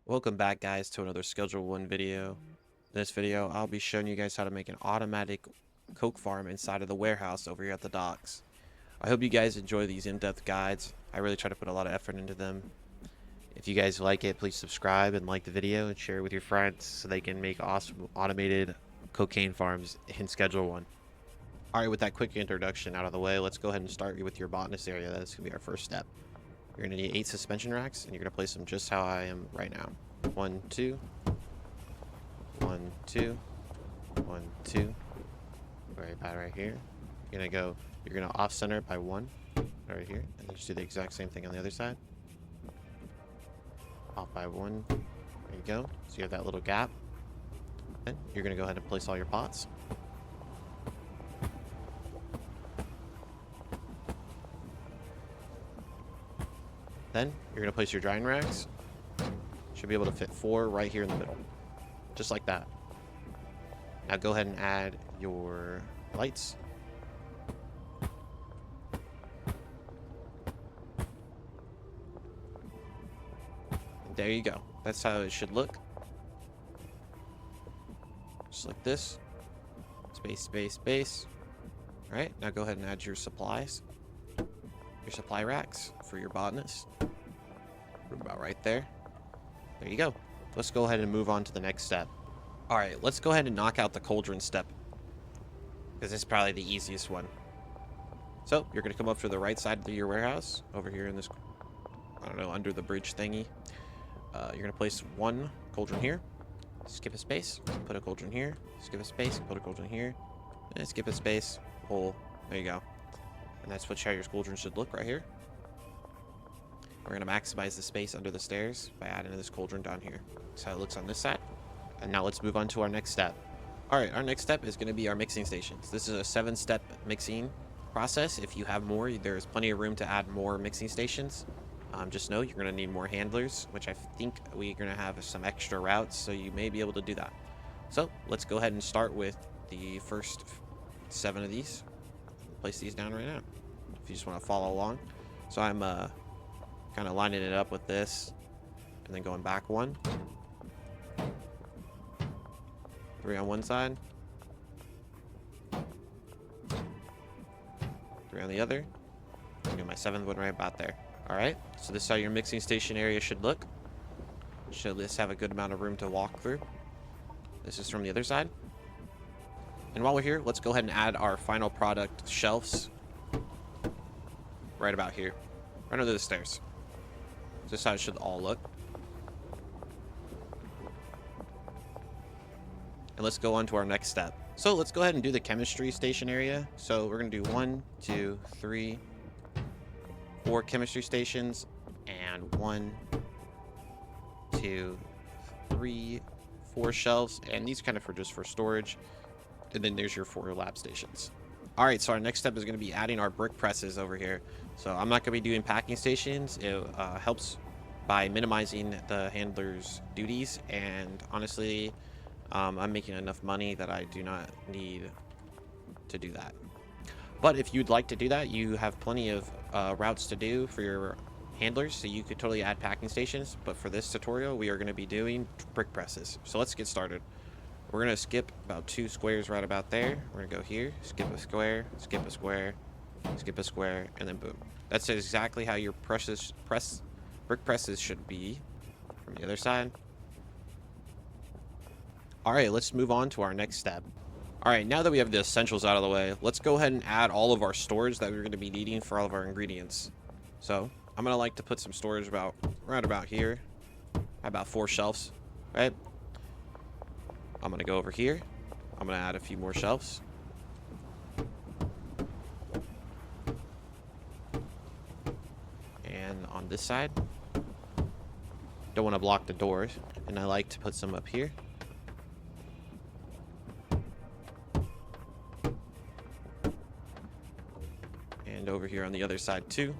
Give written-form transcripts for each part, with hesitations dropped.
Welcome back, guys, to another Schedule 1 video. In this video, I'll be showing you guys how to make an automatic coke farm inside of the warehouse over here at the docks. I hope you guys enjoy these in-depth guides. I really try to put a lot of effort into them. If you guys like it, please subscribe and like the video and share it with your friends so they can make awesome automated cocaine farms in Schedule 1. Alright, with that quick introduction out of the way, let's go ahead and start with your botanist area. That's going to be our first step. You're going to need 8 suspension racks, and you're going to place them just how I am right now. 1, 2, 1, 2, 1, 2. Right about right here. You're gonna off center it by 1 right here, and then just do the exact same thing on the other side. Off by 1. There you go. So you have that little gap. Then you're gonna go ahead and place all your pots. Then you're gonna place your drying racks. Should be able to fit 4 right here in the middle, just like that. Now go ahead and add your lights. And there you go. That's how it should look. Just like this. Space, space, space. All right, now go ahead and add your supplies. Your supply racks for your botanist. About right there. There you go. Let's go ahead and move on to the next step. All right, let's go ahead and knock out the cauldron step, because it's probably the easiest one. So you're going to come up to the right side of your warehouse over here in this, I don't know, under the bridge thingy. You're going to place 1 cauldron here, skip a space, put a cauldron here, skip a space, put a cauldron here, and skip a space, hole. There you go. And that's what how your cauldron should look right here. We're going to maximize the space under the stairs by adding this cauldron down here. That's how it looks on this side. And now let's move on to our next step. All right, our next step is going to be our mixing stations. This is a 7-step mixing process. If you have more, there's plenty of room to add more mixing stations. Just know you're going to need more handlers, which I think we're going to have some extra routes, so you may be able to do that. So let's go ahead and start with the first 7 of these. Place these down right now if you just want to follow along. So I'm kind of lining it up with this and then going back 1. 3 on one side, 3 on the other. Do my 7th one right about there. All right, so this is how your mixing station area should look. Should this have a good amount of room to walk through. This is from the other side. And while we're here, let's go ahead and add our final product shelves right about here, right under the stairs. This is how it should all look. And let's go on to our next step. So let's go ahead and do the chemistry station area. So we're going to do 1, 2, 3, 4 chemistry stations, and 1, 2, 3, 4 shelves. And these kind of for just for storage. And then there's your 4 lab stations. All right, so our next step is going to be adding our brick presses over here. So I'm not going to be doing packing stations. It helps by minimizing the handler's duties. And honestly, I'm making enough money that I do not need to do that. But if you'd like to do that, you have plenty of routes to do for your handlers, so you could totally add packing stations. But for this tutorial, we are going to be doing brick presses. So let's get started. We're going to skip about 2 squares right about there. We're going to go here, skip a square, skip a square, skip a square, and then boom. That's exactly how your brick presses should be from the other side. All right, let's move on to our next step. All right, now that we have the essentials out of the way, let's go ahead and add all of our storage that we're going to be needing for all of our ingredients. So I'm going to like to put some storage right about here, about 4 shelves, right? I'm going to go over here. I'm going to add a few more shelves. And on this side, don't want to block the doors, and I like to put some up here. And over here on the other side too.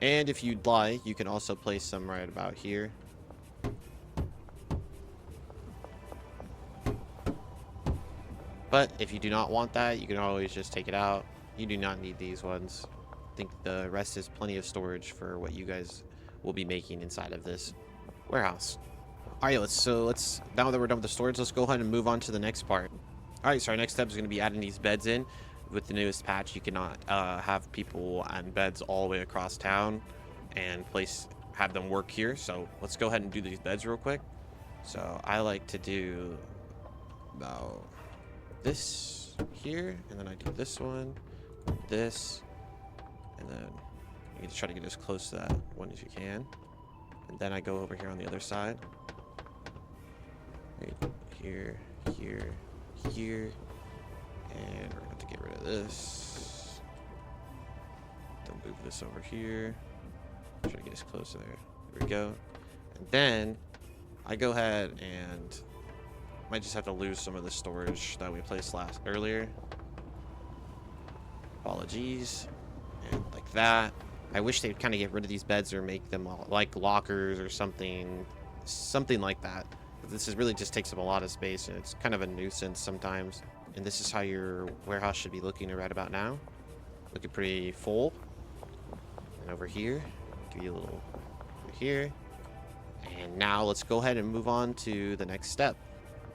And if you'd like, you can also place some right about here. But if you do not want that, you can always just take it out. You do not need these ones. think the rest is plenty of storage for what you guys will be making inside of this warehouse. All right, let's now that we're done with the storage, let's go ahead and move on to the next part. All right, so our next step is going to be adding these beds in. With the newest patch, you cannot have people on beds all the way across town and have them work here. So let's go ahead and do these beds real quick. So I like to do about this here, and then I do this one, this, and then you need to try to get as close to that one as you can. And then I go over here on the other side. Right here, here, here. And we're going to have to get rid of this. Then move this over here. Try to get as close to there. There we go. And then I go ahead and might just have to lose some of the storage that we placed earlier. Apologies. And like that. I wish they'd kind of get rid of these beds or make them like lockers or something like that. But this really just takes up a lot of space, and it's kind of a nuisance sometimes. And this is how your warehouse should be looking right about now. Looking pretty full. And over here, give you a little over here. And now let's go ahead and move on to the next step.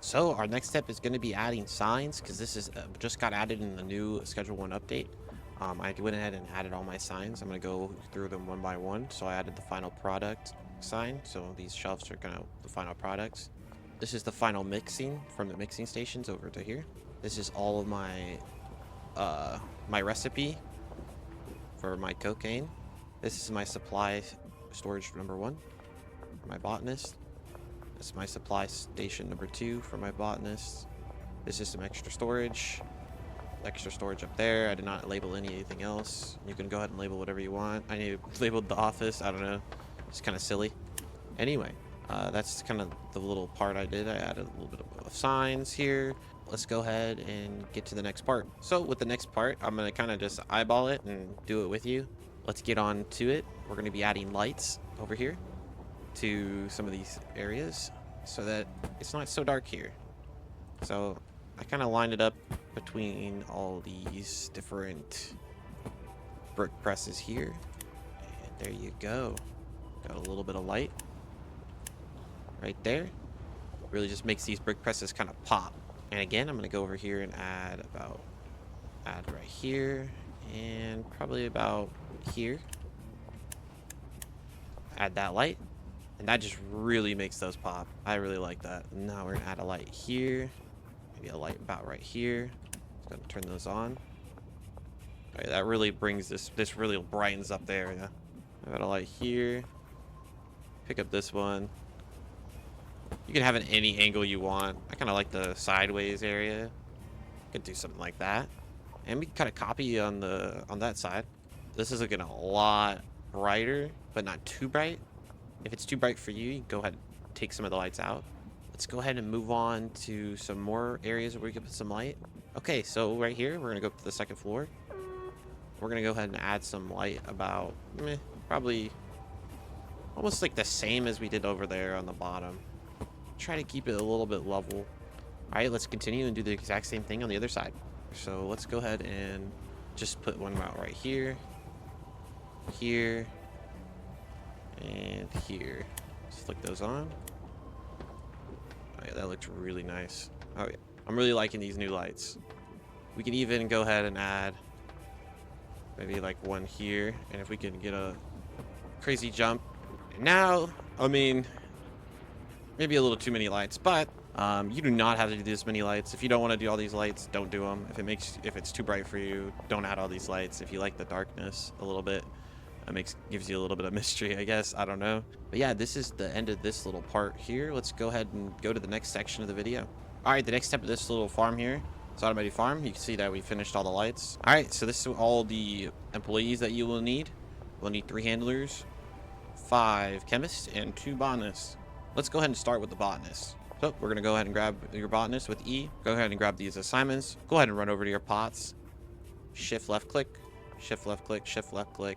So our next step is going to be adding signs, because this is just got added in the new Schedule 1 update. I went ahead and added all my signs. I'm going to go through them one by one. So I added the final product sign. So these shelves are kind of the final products. This is the final mixing from the mixing stations over to here. This is all of my my recipe for my cocaine. This is my supply storage number 1 for my botanist. This is my supply station number 2 for my botanist. This is some extra storage up there. I did not label anything else. You can go ahead and label whatever you want. I labeled the office. I don't know. It's kind of silly. Anyway, that's kind of the little part I did. I added a little bit of signs here. Let's go ahead and get to the next part. So with the next part, I'm going to kind of just eyeball it and do it with you. Let's get on to it. We're going to be adding lights over here to some of these areas so that it's not so dark here. So I kind of lined it up between all these different brick presses here. And there you go. Got a little bit of light right there. Really just makes these brick presses kind of pop. And again, I'm going to go over here and add right here and probably about here. Add that light, and that just really makes those pop. I really like that. Now we're going to add a light here, maybe a light about right here. Just going to turn those on. All right, that really brings this really brightens up the area. I got a light here. Pick up this one. You can have it any angle you want. I kind of like the sideways area. Could do something like that. And we can kind of copy on that side. This is looking a lot brighter, but not too bright. If it's too bright for you, you can go ahead and take some of the lights out. Let's go ahead and move on to some more areas where we can put some light. Okay, so right here, we're going to go up to the second floor. We're going to go ahead and add some light about, probably almost like the same as we did over there on the bottom. Try to keep it a little bit level. All right, let's continue and do the exact same thing on the other side. So let's go ahead and just put one out right here, here, and here. Let's flick those on. Oh yeah, that looks really nice. Oh yeah, I'm really liking these new lights. We can even go ahead and add maybe like one here, and if we can get a crazy jump. And now, I mean, maybe a little too many lights, but you do not have to do this many lights. If you don't want to do all these lights, don't do them. If it's too bright for you, don't add all these lights. If you like the darkness a little bit, gives you a little bit of mystery, I guess. I don't know. But yeah, this is the end of this little part here. Let's go ahead and go to the next section of the video. All right, the next step of this little farm here, it's automated farm. You can see that we finished all the lights. All right, so this is all the employees that you will need. We'll need 3 handlers, 5 chemists, and 2 botanists. Let's go ahead and start with the botanist. So we're going to go ahead and grab your botanist with E. Go ahead and grab these assignments. Go ahead and run over to your pots. Shift left click, shift left click, shift left click,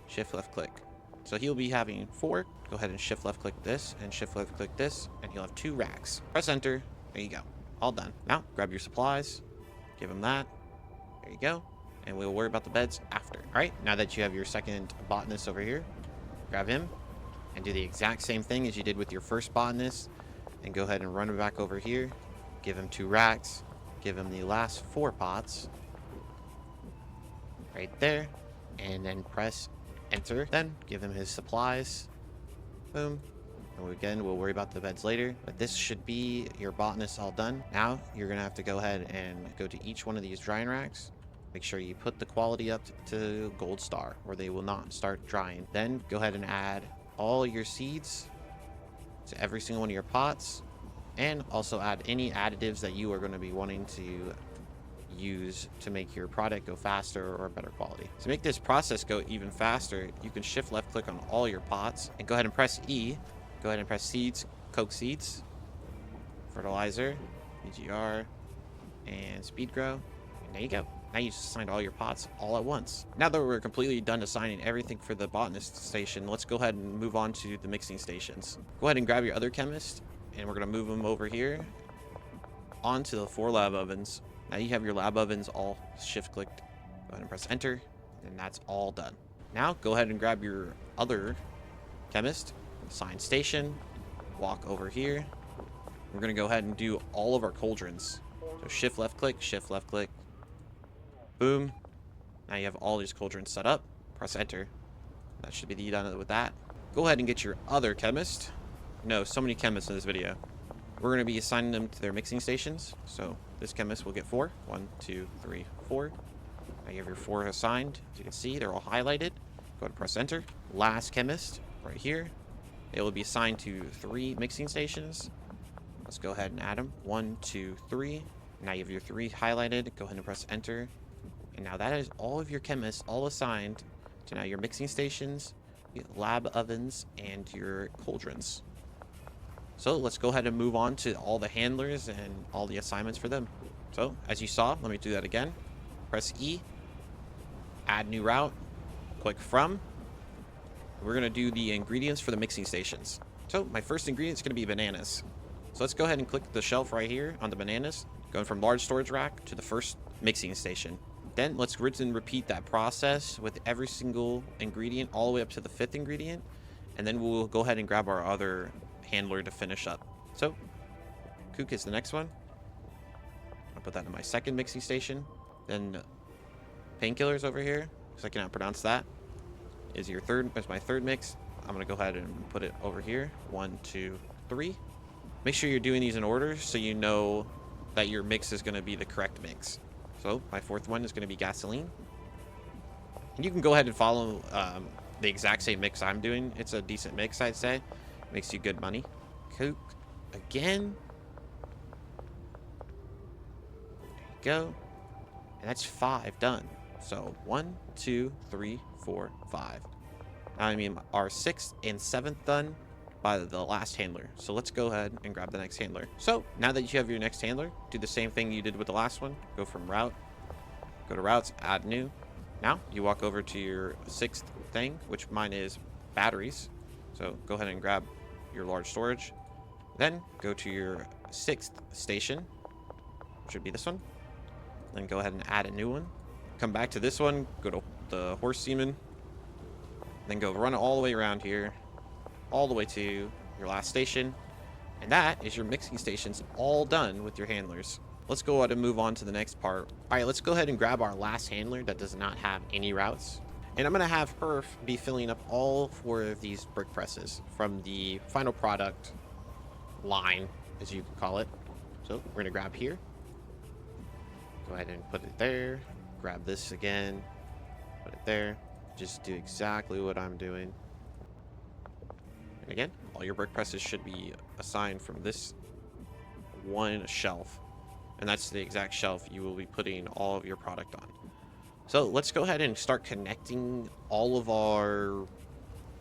shift left click. So he'll be having 4. Go ahead and shift left click this and shift left click this, and he'll have 2 racks. Press enter. There you go. All done. Now grab your supplies. Give him that. There you go. And we'll worry about the beds after. All right, now that you have your second botanist over here, grab him and do the exact same thing as you did with your first botanist, and go ahead and run him back over here. Give him 2 racks. Give him the last 4 pots right there, and then press enter. Then give him his supplies. Boom. And again, we'll worry about the beds later, but this should be your botanist all done. Now you're gonna have to go ahead and go to each one of these drying racks. Make sure you put the quality up to gold star, or they will not start drying. Then go ahead and add all your seeds to every single one of your pots, and also add any additives that you are going to be wanting to use to make your product go faster or better quality. To make this process go even faster, you can shift left click on all your pots and go ahead and press E. Go ahead and press seeds, coke seeds, fertilizer, BGR, and speed grow. And there you go. Now you just assigned all your pots all at once. Now that we're completely done assigning everything for the botanist station, let's go ahead and move on to the mixing stations. Go ahead and grab your other chemist, and we're going to move them over here onto the 4 lab ovens. Now you have your lab ovens all shift clicked. Go ahead and press enter, and that's all done. Now go ahead and grab your other chemist, assign station, walk over here. We're going to go ahead and do all of our cauldrons. So shift left click, boom. Now you have all these cauldrons set up. Press enter. That should be done with that. Go ahead and get your other chemist. No, so many chemists in this video. We're going to be assigning them to their mixing stations. So this chemist will get 4. 1, 2, 3, 4. Now you have your 4 assigned. As you can see, they're all highlighted. Go ahead and press enter. Last chemist right here. It will be assigned to 3 mixing stations. Let's go ahead and add them. 1, 2, 3. Now you have your 3 highlighted. Go ahead and press enter. And now that is all of your chemists all assigned to now your mixing stations, your lab ovens, and your cauldrons. So let's go ahead and move on to all the handlers and all the assignments for them. So as you saw, let me do that again. Press E, add new route, click from. We're going to do the ingredients for the mixing stations. So my first ingredient is going to be bananas. So let's go ahead and click the shelf right here on the bananas, going from large storage rack to the first mixing station. Then let's rinse and repeat that process with every single ingredient all the way up to the 5th ingredient. And then we'll go ahead and grab our other handler to finish up. So kook is the next one. I'll put that in my 2nd mixing station. Then painkillers over here, because I cannot pronounce that, is my 3rd mix. I'm going to go ahead and put it over here. 1, 2, 3. Make sure you're doing these in order so you know that your mix is going to be the correct mix. So my 4th one is going to be gasoline. And you can go ahead and follow the exact same mix I'm doing. It's a decent mix, I'd say. Makes you good money. Kook again. There you go. And that's 5 done. So 1, 2, 3, 4, 5. Now I mean our 6th and 7th done by the last handler. So let's go ahead and grab the next handler. So now that you have your next handler, do the same thing you did with the last one. Go from route, go to routes, add new. Now you walk over to your 6th thing, which mine is batteries. So go ahead and grab your large storage. Then go to your 6th station, which should be this one. Then go ahead and add a new one. Come back to this one, go to the horse semen. Then go run all the way around here, all the way to your last station, and that is your mixing stations all done with your handlers. Let's go ahead and move on to the next part. All right, let's go ahead and grab our last handler that does not have any routes, and I'm going to have her be filling up all 4 of these brick presses from the final product line, as you could call it. So we're going to grab here, go ahead and put it there, grab this again, put it there, just do exactly what I'm doing. And again, all your brick presses should be assigned from this one shelf. And that's the exact shelf you will be putting all of your product on. So let's go ahead and start connecting all of our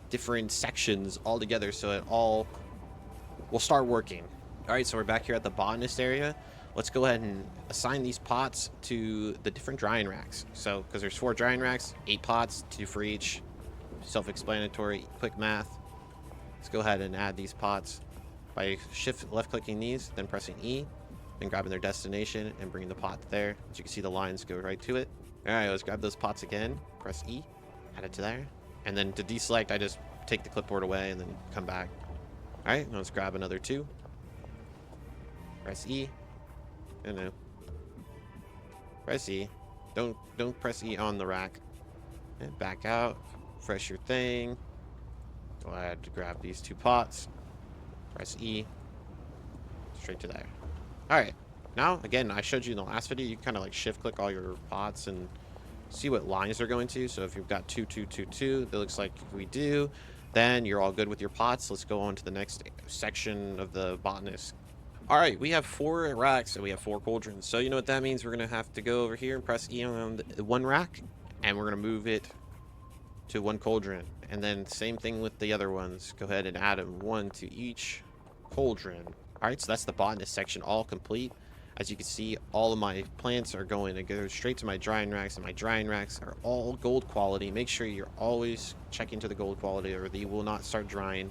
different sections all together so it all will start working. All right, so we're back here at the botanist area. Let's go ahead and assign these pots to the different drying racks. So, because there's 4 drying racks, 8 pots, 2 for each. Self-explanatory, quick math. Let's go ahead and add these pots by shift left clicking these, then pressing E, then grabbing their destination and bringing the pot there. As you can see, the lines go right to it. All right, let's grab those pots again. Press E, add it to there. And then to deselect, I just take the clipboard away and then come back. All right, let's grab another 2. Press E. No. Press E. Don't press E on the rack. And back out. Refresh your thing. Go ahead to grab these 2 pots. Press E. Straight to there. All right. Now, again, I showed you in the last video, you kind of like shift click all your pots and see what lines they're going to. So if you've got 2, 2, 2, 2, that looks like we do, then you're all good with your pots. Let's go on to the next section of the botanist. All right, we have 4 racks and we have 4 cauldrons. So you know what that means? We're going to have to go over here and press E on the 1 rack, and we're going to move it to 1 cauldron. And then same thing with the other ones. Go ahead and add them 1 to each cauldron. All right, so that's the botanist section all complete. As you can see, all of my plants are going to go straight to my drying racks, and my drying racks are all gold quality. Make sure you're always checking to the gold quality or they will not start drying.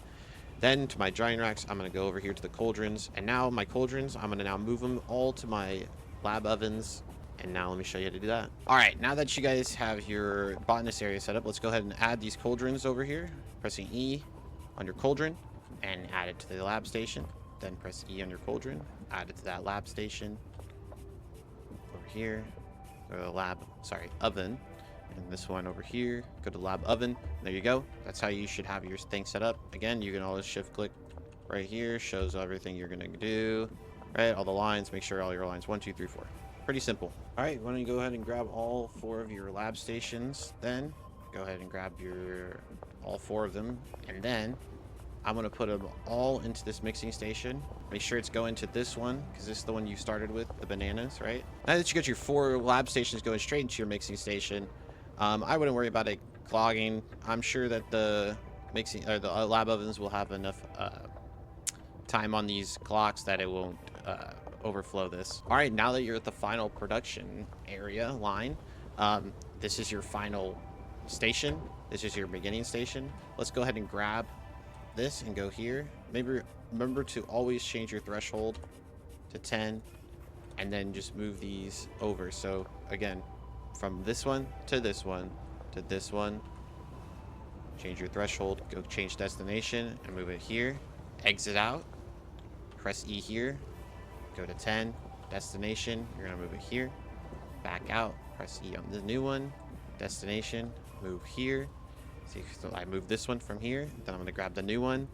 Then to my drying racks, I'm going to go over here to the cauldrons. And now my cauldrons, I'm going to now move them all to my lab ovens. And now let me show you how to do that. All right, now that you guys have your botanist area set up, let's go ahead and add these cauldrons over here. Pressing E on your cauldron and add it to the lab station. Then press E on your cauldron, add it to that lab station. Over here, go to the lab, oven. And this one over here, go to lab oven. There you go. That's how you should have your thing set up. Again, you can always shift click right here, shows everything you're gonna do. Right, all the lines, make sure all your lines, 1, 2, 3, 4. Pretty simple. All right, why don't you go ahead and grab all 4 of your lab stations. Then go ahead and grab all 4 of them, and then I'm going to put them all into this mixing station. Make sure it's going to this one, because this is the one you started with, the bananas, right? Now that you got your 4 lab stations going straight into your mixing station, I wouldn't worry about it clogging. I'm sure that the lab ovens will have enough time on these clocks that it won't overflow this. All right, now that you're at the final production area line, this is your final station. This is your beginning station. Let's go ahead and grab this and go here. Maybe remember to always change your threshold to 10 and then just move these over. So again, from this one to this one to this one, change your threshold, go change destination and move it here. Exit out, press E here, go to 10, destination, you're gonna move it here, back out, press E on the new one, destination, move here. See, so I move this one from here, then I'm going to grab the new one,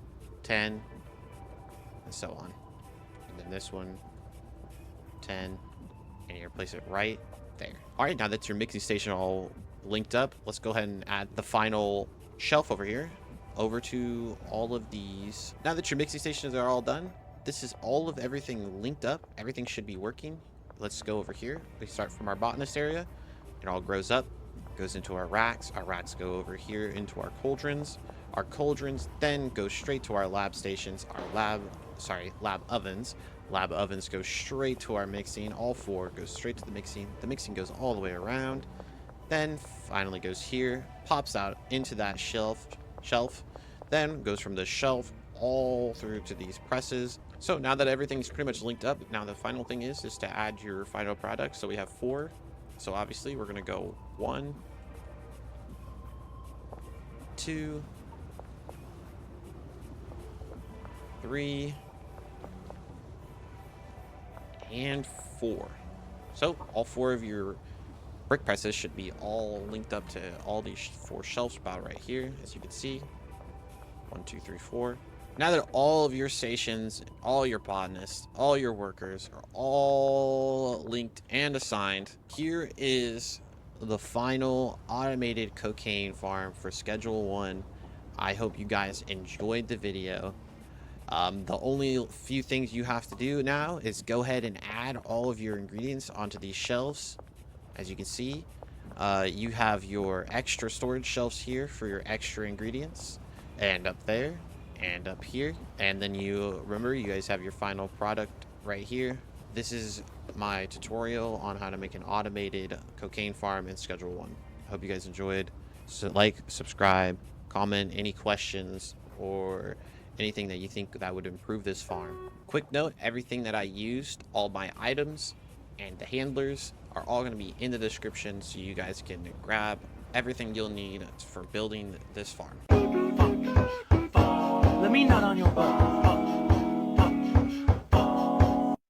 10, and so on. And then this one, 10, and you place it right there. All right, now that your mixing station all linked up, let's go ahead and add the final shelf over here, over to all of these. Now that your mixing stations are all done, this is all of everything linked up. Everything should be working. Let's go over here. We start from our botanist area. It all grows up. Goes into our racks go over here into our cauldrons then go straight to our lab stations, lab ovens go straight to our mixing. All 4 goes straight to the mixing goes all the way around, then finally goes here, pops out into that shelf, then goes from the shelf all through to these presses. So now that everything's pretty much linked up, now the final thing is to add your final product. So we have 4. So obviously we're going to go 1, 2, 3, and 4. So all 4 of your brick presses should be all linked up to all these 4 shelves about right here, as you can see. 1, 2, 3, 4. Now that all of your stations, all your botanists, all your workers are all linked and assigned, here is the final automated cocaine farm for Schedule 1. I hope you guys enjoyed the video. The only few things you have to do now is go ahead and add all of your ingredients onto these shelves. As you can see, you have your extra storage shelves here for your extra ingredients, and up there and up here, and then you guys have your final product right here. This is my tutorial on how to make an automated cocaine farm in Schedule 1. Hope you guys enjoyed. So like, subscribe, comment any questions or anything that you think that would improve this farm. Quick note, everything that I used, all my items and the handlers, are all going to be in the description, so you guys can grab everything you'll need for building this farm. Let me nut on your butt.